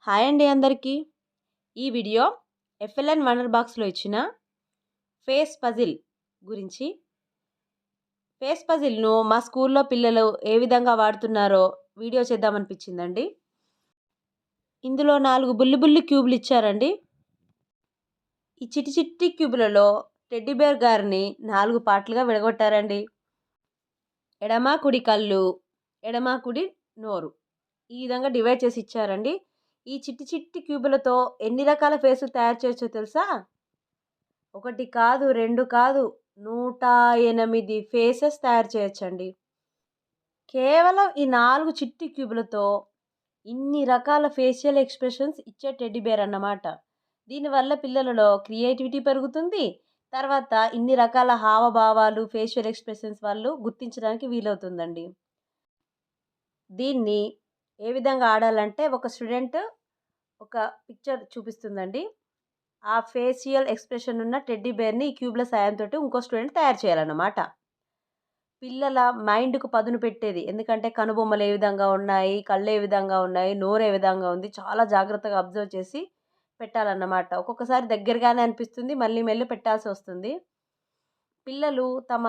Hi అండి అందరికీ. ఈ వీడియో ఎఫ్ఎల్ఎన్ వండర్ బాక్స్లో ఇచ్చిన ఫేస్ పజిల్ గురించి. ఫేస్ పజిల్ను మా స్కూల్లో పిల్లలు ఏ విధంగా వాడుతున్నారో వీడియో చేద్దామనిపించిందండి. ఇందులో 4 బుల్లి బుల్లి క్యూబ్లు ఇచ్చారండి. ఈ చిట్టి చిట్టి క్యూబులలో టెడ్డీ బేర్ గారిని 4 పార్ట్లుగా విడగొట్టారండి. ఎడమ కుడి కళ్ళు, ఎడమ కుడి నోరు, ఈ విధంగా డివైడ్ చేసి ఇచ్చారండి. ఈ చిట్టి చిట్టి క్యూబులతో ఎన్ని రకాల ఫేసులు తయారు చేయొచ్చో తెలుసా? 1 కాదు, 2 కాదు, 108 ఫేసెస్ తయారు చేయొచ్చండి. కేవలం ఈ 4 చిట్టి క్యూబులతో ఇన్ని రకాల ఫేషియల్ ఎక్స్ప్రెషన్స్ ఇచ్చే టెడ్డీ బేర్ అన్నమాట. దీనివల్ల పిల్లలలో క్రియేటివిటీ పెరుగుతుంది. తర్వాత ఇన్ని రకాల హావభావాలు, ఫేషియల్ ఎక్స్ప్రెషన్స్ వాళ్ళు గుర్తించడానికి వీలవుతుందండి. దీన్ని ఏ విధంగా ఆడాలంటే, ఒక స్టూడెంట్ ఒక పిక్చర్ చూపిస్తుందండి. ఆ ఫేషియల్ ఎక్స్ప్రెషన్ ఉన్న టెడ్డీ బేర్ని ఈ క్యూబ్ల సాయంతో ఇంకో స్టూడెంట్ తయారు చేయాలన్నమాట. పిల్లల మైండ్కు పదును పెట్టేది. ఎందుకంటే కనుబొమ్మలు ఏ విధంగా ఉన్నాయి, కళ్ళు ఏ విధంగా ఉన్నాయి, నోరు ఏ విధంగా ఉంది, చాలా జాగ్రత్తగా అబ్జర్వ్ చేసి పెట్టాలన్నమాట. ఒక్కొక్కసారి దగ్గరగానే అనిపిస్తుంది, మళ్ళీ మళ్ళీ పెట్టాల్సి వస్తుంది. పిల్లలు తమ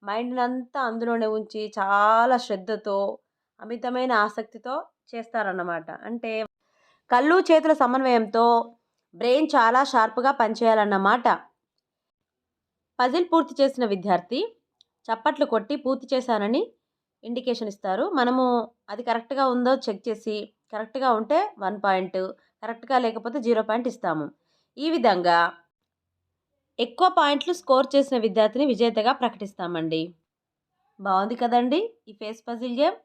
మైండ్నంతా అందులోనే ఉంచి చాలా శ్రద్ధతో, అమితమైన ఆసక్తితో చేస్తారన్నమాట. అంటే కళ్ళు చేతుల సమన్వయంతో బ్రెయిన్ చాలా షార్ప్గా పనిచేయాలన్నమాట. పజిల్ పూర్తి చేసిన విద్యార్థి చప్పట్లు కొట్టి పూర్తి చేశానని ఇండికేషన్ ఇస్తారు. మనము అది కరెక్ట్గా ఉందో చెక్ చేసి, కరెక్ట్గా ఉంటే 1 పాయింట్, కరెక్ట్గా లేకపోతే 0 పాయింట్ ఇస్తాము. ఈ విధంగా ఎక్కువ పాయింట్లు స్కోర్ చేసిన విద్యార్థిని విజేతగా ప్రకటిస్తామండి. బాగుంది కదండి ఈ ఫేస్ పజిల్ గేమ్.